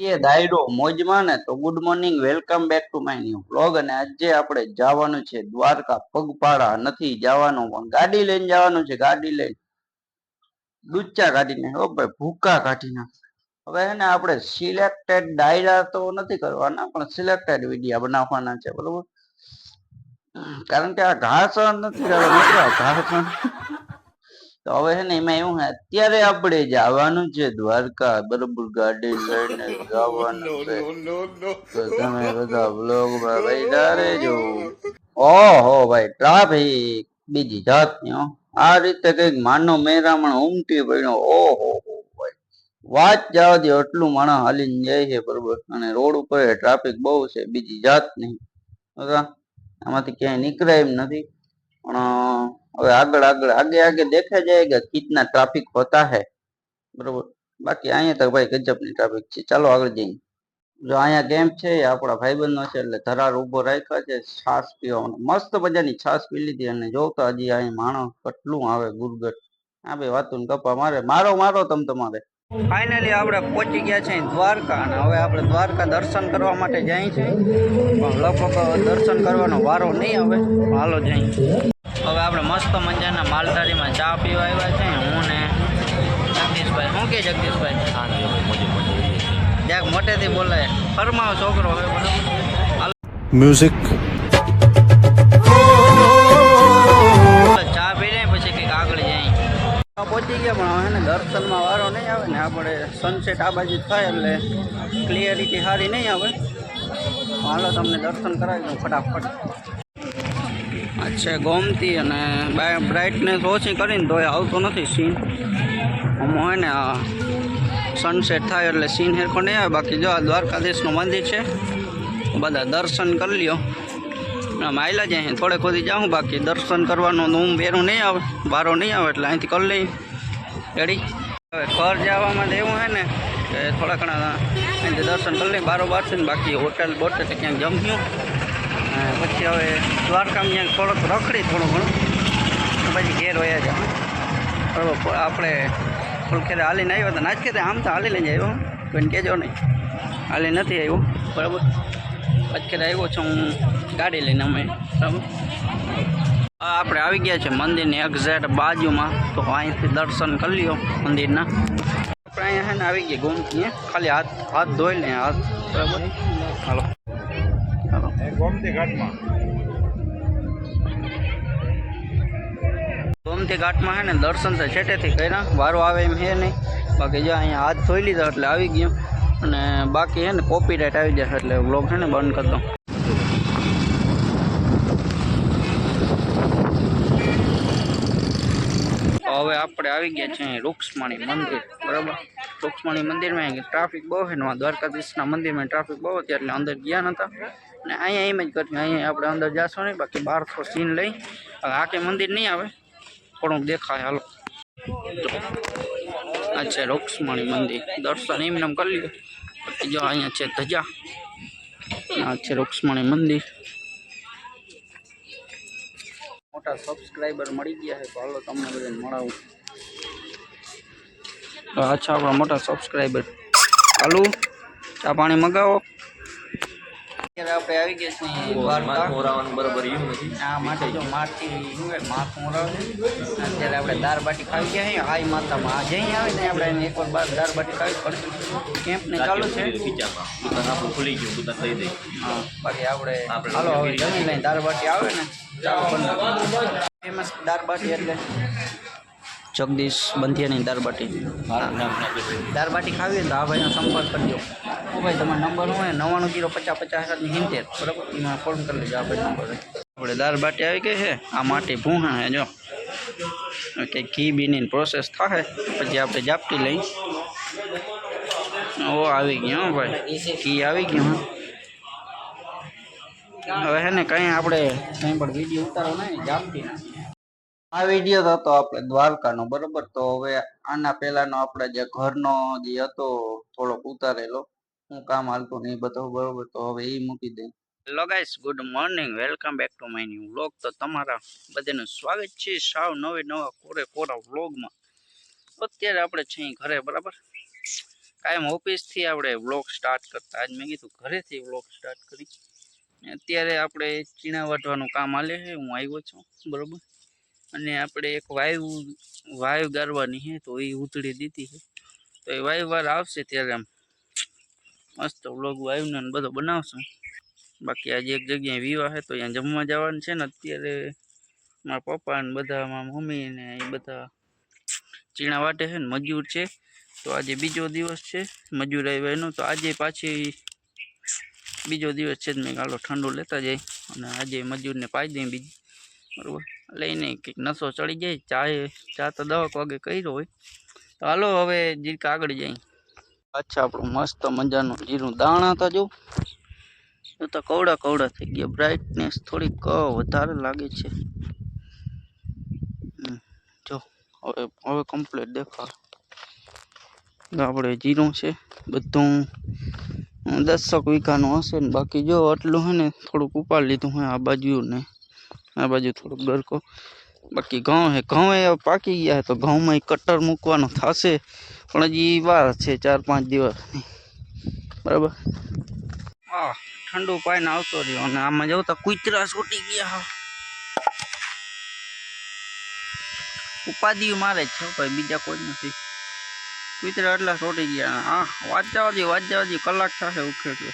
એ દાયરો મોજમાં ને તો good morning welcome back to my new blog. અને આજે આપણે જવાનું છે દ્વારકા. પગપાળા નથી જવાનું પણ ગાડી લઈને જવાનું છે. ગાડી લઈને ડૂચા કાઢીને હો ભાઈ, ભૂકા કાઢીને. હવે હે ને આપણે સિલેક્ટેડ ડાયરા તો નથી કરવાના પણ સિલેક્ટેડ વિડીયા બનાવવાના છે, બરોબર. કારણ કે આ ઘાસણ નથી રહેતો મિત્રો, ઘાસણ. તો હવે છે ને એમાં એવું હે, અત્યારે આપણે જવાનું છે દ્વારકા, બરોબર. ગાડી લઈને જવાનું છે. તો તમે બધા બ્લોગમાં બન્યા રહેજો. ઓહો ભાઈ, ટ્રાફિક બીજી જાતની હો. આ રીતે કઈક માનો મેરામણ ઉમટી પડ્યો. ઓહો ભાઈ, વાત જવા દો, એટલું માણસ હાલીને જાય છે, બરોબર. અને રોડ ઉપર ટ્રાફિક બહુ છે, બીજી જાત નહીં. આમાંથી ક્યાંય નીકળે એમ નથી. પણ હવે આગળ આગળ આગે आगे देखा जाएगा कितना ट्रैफिक होता है, बरोबर. बाकी અહીંયા તો ભાઈ ગજબની ટ્રાફિક છે. ચાલો આગળ જઈએ. જો અહીંયા કેમ્પ છે એ આપણા ભાઈબંધનો છે, એટલે ધરાર ઉભો રાખ્યો છે છાસ પીવાનો. મસ્ત મજાની છાસ પી લીધી. અને જોતા હજી અહીં માણસ કેટલું આવે ગુરગટ. આ બે વાતો ગપ્પા મારે. મારો મારો તમ તમારે. ફાઇનલી આપણે પહોંચી ગયા છે દ્વારકા. અને હવે આપણે દ્વારકા દર્શન કરવા માટે જઈએ છીએ, પણ લગભગ દર્શન કરવાનો વારો નહીં આવે. હાલો જઈએ. હવે આપણે મસ્ત મજાના માલધારીમાં ચા પીવા આવ્યા છે. હું ને જગદીશભાઈ. શું કે જગદીશભાઈ? જ્યાંક મોટેથી બોલાય, ફરમાવો છોકરો હવે, બરાબર. મ્યુઝિક ચા પી લે પછી કંઈક આગળ જાય. પહોંચી ગયા પણ હવે ને દર્શનમાં વારો નહીં આવે ને. આપણે સનસેટ આ બાજુ થાય એટલે ક્લિયરિટી સારી નહીં આવે. હાલો તમને દર્શન કરાવી દઉં ફટાફટ. અચ્છા, ગોમતી અને બ્રાઇટનેસ ઓછી કરીને તોય આવતો નથી સીન. આમ હોય ને સનસેટ થાય એટલે સીન હેરખો નહીં આવે. બાકી જો આ દ્વારકાધીશનું મંદિર છે, બધા દર્શન કરી લ્યો. માયલા જાય થોડે ખોદી જાઉં, બાકી દર્શન કરવાનું હું બેરું નહીં આવે, વારો નહીં આવે એટલે અહીંથી કરી લઈ રેડી. હવે ઘર જવામાં તો એવું હે ને કે થોડા ઘણા અહીંથી દર્શન કરી લઈ બારોબાર છે ને. બાકી હોટલ બોટલ ક્યાંક જમ્યું પછી હવે દ્વારકામાં ક્યાંક થોડોક રખડી થોડું ઘણું પછી ઘેર વયા જાવ. બરાબર. આપણે ફૂલખેરે હાલીને આવ્યો તો નાચકે આમ તો હાલી લઈને આવ્યો, કોઈને કહેજો નહીં. હાલી નથી આવ્યો, બરાબર. અત્યારે આવ્યો છું હું ગાડી લઈને અમે, બરાબર. આપણે આવી ગયા છે મંદિરની એક્ઝેક્ટ બાજુમાં. તો અહીંથી દર્શન કરી લ્યો મંદિરના. આપણે અહીંયા છે ને આવી ગયા ગોમતી, ખાલી હાથ ધોઈ લે હાથ, બરાબર. હાલો ગોમતી ઘાટમાં. ગોમતી ઘાટમાં છે ને દર્શન તો છેટેથી કર્યા, વારો આવે એમ છે નહીં. બાકી જો અહીંયા હાથ ધોઈ લીધા એટલે આવી ગયો. અને બાકી છે ને કોપીરાઇટ આવી જશે એટલે વ્લોગ છે ને બંધ કરી દઉં. હવે આપણે આવી ગયા છીએ રૂક્ષ્મણી મંદિર, બરાબર. રૂક્ષ્મણી મંદિરમાં ટ્રાફિક બહુ છે ને, દ્વારકાધીશના મંદિરમાં ટ્રાફિક બહુ હતી એટલે અંદર ગયા નહોતા. ને અહીંયા એમ જ કર્યું, અહીંયા આપણે અંદર જશું નહીં. બાકી 1200 સીન લઈ. હવે આખે મંદિર નહીં આવે, થોડુંક દેખાય. હાલો આ છે રૂક્ષ્મણી મંદિર. દર્શન એમને કરી લ્યો. પછી જો અહીંયા છે ધજા. આ છે રૂક્ષ્મણી મંદિર. મોટા સબસ્ક્રાઈબર મળી ગયા છે, તો હાલો તમને બધાને મળાવું. અચ્છા, આપણા મોટા સબસ્ક્રાઈબર. હાલો ચા પાણી મગાવો. અત્યારે આપણે આવી ગયા છીએ દ્વારકા. બરોબર આ માટે જો માટી માથું ઓરાવે. અત્યારે આપણે દાળ બાટી ખાવી ગયા છીએ હાઈ માતામાં. આ જઈ આવે ને આપણે એકવાર બાર દાળ બાટી ખાવી પડશે. કેમ્પ ને ચાલુ છે, ખુલી ગયું દઈ દઈ. હા, બાકી આપણે હાલો હવે જમી લઈને દાળ બાટી આવે ને ફેમસ દાળ બાટી એટલે જગદીશ બંધિયાની દાળ બાટી. દાળ બાટી ખાવી તો આ ભાઈનો સંપર્ક કરજો. ભાઈ તમારો નંબર હોય 99 050 50 70, બરાબર. એમાં ફોન કરી લેજો. આ ભાઈ નંબર આપણે દાળ બાટી આવી ગઈ છે. આ માટી ભૂહા હે જો કે ઘી બીની પ્રોસેસ થાય પછી આપણે ઝાપટી લઈ. ઓ આવી ગયો ભાઈ, ઘી આવી ગયું. હવે હે ને કંઈ આપણે કંઈ પણ વિડીયો ઉતારો નહીં, ઝાપટી ના. આ વિડીયો હતો આપણે દ્વારકાનો, બરોબર. તો હવે આના પહેલાનો આપણે જે ઘરનો જે હતો થોડોક ઉતારેલો, હું કામ હાલતું નહીં બધું, બરોબર. તો હવે એ મૂકી દઈ. Hello guys, good morning, welcome back to my new vlog. તો તમારા બધાનું સ્વાગત છે સાવ નવા કોરા વ્લોગમાં. અત્યારે આપણે છીએ ઘરે, બરાબર. કાયમ ઓફિસ થી આપણે વ્લોગ સ્ટાર્ટ કરતા, આજ મેં કીધું ઘરેથી વ્લોગ સ્ટાર્ટ કરી. અત્યારે આપણે ચીણા વાટવાનું કામ હાલે છે, હું આવ્યો છું બરોબર. અને આપણે એક વાયુ ગારવાની છે, તો એ ઉતરી દીધી છે. તો એ વાયુ વાર આવશે ત્યારે આમ મસ્ત વ્લોગ વાયુને બધો બનાવશું. બાકી આજે એક જગ્યાએ વિવાહ છે, તો અહીંયા જમવા જવાનું છે ને. અત્યારે મારા પપ્પા ને બધા, મારા મમ્મી ને એ બધા ચીણા વાટે છે ને, મજૂર છે. તો આજે બીજો દિવસ છે મજૂર આવ્યા એનો, તો આજે પાછી બીજો દિવસ છે. મેં હાલો ઠંડુ લેતા જાય અને આજે મજૂરને પાઈ દઈ બીજી બરોબર. લઈને કંઈક નશો ચડી જાય. ચા તો 10 વાગે કર્યો હોય. તો હાલો હવે જીરીક આગળ જાય. અચ્છા, આપણું મસ્ત મજાનું જીરું દાણા હતા જો, તો કવડા કવડા થઈ ગયા. બ્રાઇટનેસ થોડીક વધારે લાગે છે. જો હવે કમ્પ્લીટ દેખાય. આપણે જીરું છે બધું 10 વીઘાનું હશે ને. બાકી જો આટલું હે ને થોડુંક ઉપાડ લીધું હે, આ બાજુ ને આ બાજુ થોડુંક ગરકો. બાકી ઘઉં હે, ઘઉં એ પાકી ગયા. તો ઘઉંમાં કટર મૂકવાનો થશે, પણ હજી વાર છે 4-5 દિવસની બરાબર. હા, ઠંડુ પાઈને આવતો રહ્યો. અને આમાં જવું તો કૂતરા છૂટી ગયા. ઉપાધિ મારે છે ભાઈ, બીજા કોઈ નથી. કૂતરા એટલા છૂટી ગયા. હા, વાત જવા દે કલાક થશે ઉખેડે.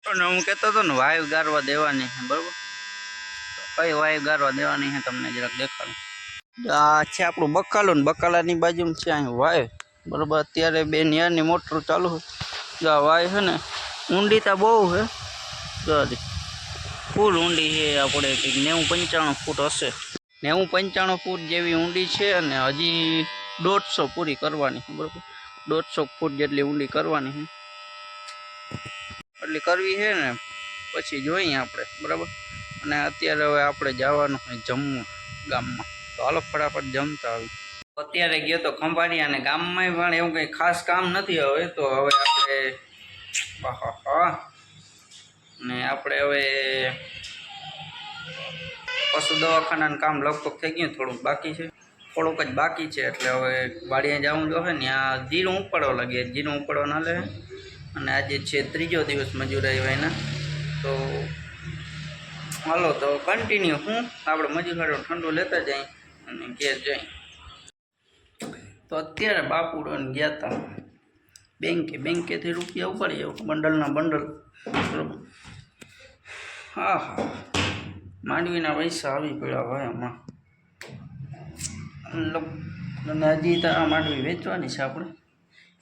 અને હું કહેતો હતો ને વાયુ ગારવા દેવાની છે બરોબર. કઈ વાયુ ગારવા દેવાની છે તમને જરાક દેખાડું. આ છે આપણું બકાલું ને બકાલાની બાજુમાં છે અહીં વાય બરોબર. અત્યારે 2 નિયારની મોટર ચાલુ છે. આ વાય છે ને ઊંડી તો બહુ છે, ફૂલ ઊંડી છે. આપણે કંઈક 90-95 ફૂટ હશે, 90-95 ફૂટ જેવી ઊંડી છે. અને હજી 150 પૂરી કરવાની છે બરોબર. 150 ફૂટ જેટલી ઊંડી કરવાની છે, એટલી કરવી છે ને પછી જોઈએ આપણે બરાબર. અને અત્યારે હવે આપણે જવાનું છે જમવા ગામમાં. તો હાલો ફટાફટ જમતા આવી. અત્યારે ગયો તો ખંભાળિયા, અને ગામમાં પણ એવું કંઈ ખાસ કામ નથી હવે. તો હવે આપણે ને આપણે હવે પશુ દવાખાનાનું કામ લગભગ થઈ ગયું, થોડુંક બાકી છે, થોડુંક જ બાકી છે. એટલે હવે વાડીએ જવું જોઈએ ને. આ જીરું ઉપાડવા લાગીએ, જીરું ઉપાડવા ના લે. અને આજે છે 3જો દિવસ મજૂર આવ્યા એના. તો હાલો તો કન્ટિન્યુ આપણે મજૂર ઠંડુ લેતા જાય અને ઘેર જાય. તો અત્યારે બાપુડોને ગયા હતા બેંકેથી રૂપિયા ઉપાડી આવ્યો, બંડલના બંડલ બરોબર. હા, માંડવીના પૈસા આવી પડ્યા ભાઈ હમણાં. અને હજી તો આ માંડવી વેચવાની છે આપણે.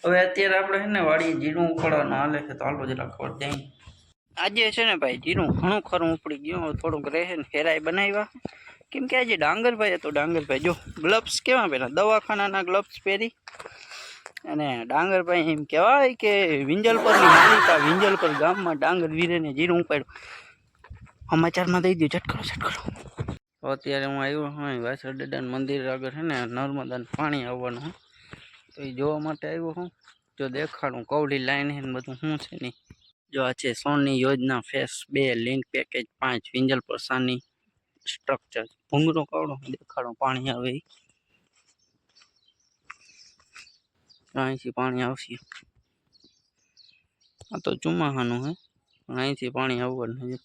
હવે અત્યારે આપણે છે ને વાડીએ જીરું ઉપાડવાના હાલે છે. તો હાલો જરા ખબર જાય. આજે છે ને ભાઈ જીરું ઘણું ખરું ઉપડી ગયું. થોડુંક રહે ને ફેરાઈ બનાવ્યા, કેમ કે આજે ડાંગરભાઈ હતો. ડાંગરભાઈ જો ગ્લવ્સ કેવા પહેલા, દવાખાનાના ગ્લવ્સ પહેરી. અને ડાંગરભાઈ એમ કહેવાય કે વિંજલપરની માલિકા વિંજલપર ગામમાં ડાંગર વીરેને જીરું ઉપાડ્યું. સમાચારમાં દઈ દઉં, ઝટકરો. તો અત્યારે હું આવ્યો હા વાસર દાદાના મંદિર આગળ છે ને નર્મદાનું પાણી આવવાનું હોય, તો એ જોવા માટે આવ્યો હું. જો દેખાડું કવડી લાઈન છે ને બધું શું છે નહીં. જો આ છે સોની યોજના ફેસ 2 લિંક પેકેજ 5 વિંજલપર સાની સ્ટ્રક્ચર. ભૂંગરો કવડો દેખાડો પાણી આવે, અહીંથી પાણી આવશે. આ તો ચોમાસાનું હે, પણ અહીંથી પાણી આવવાનું છે.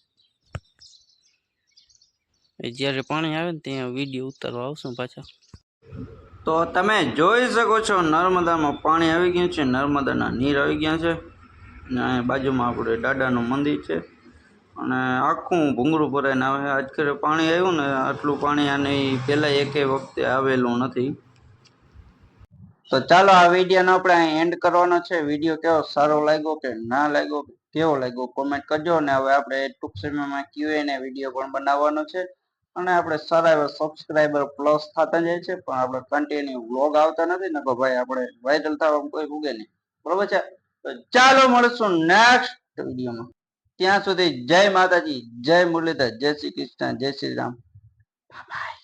જ્યારે પાણી આવે ને ત્યાં વિડીયો ઉતારવા આવશું પાછા. તો તમે જોઈ શકો છો નર્મદામાં પાણી આવી ગયું છે, નર્મદાના નીર આવી ગયા છે. અને બાજુમાં આપણે દાદાનું મંદિર છે. અને આખું ભૂંગળું ભરાઈને આવે. આજ ખેરે પાણી આવ્યું ને, આટલું પાણી આની પહેલાં એકેય વખતે આવેલું નથી. તો ચાલો આ વિડીયોનો આપણે અહીં એન્ડ કરવાનો છે. વિડીયો કેવો સારો લાગ્યો કે ના લાગ્યો, કેવો લાગ્યો કોમેન્ટ કરજો. અને હવે આપણે ટૂંક સમયમાં Q&A વિડીયો પણ બનાવવાનો છે. અને આપણે સારા એવા સબસ્ક્રાઈબર પ્લસ થતા જાય છે, પણ આપણે કન્ટિન્યુ વ્લોગ આવતા નથી ને. તો ભાઈ આપણે વાયરલ થવામાં કોઈ ઉગે નહીં બરોબર છે. તો ચાલો મળશું નેક્સ્ટ વિડીયોમાં. ત્યાં સુધી જય માતાજી, જય મુરલીધર, જય શ્રી કૃષ્ણ, જય શ્રી રામ. બાય.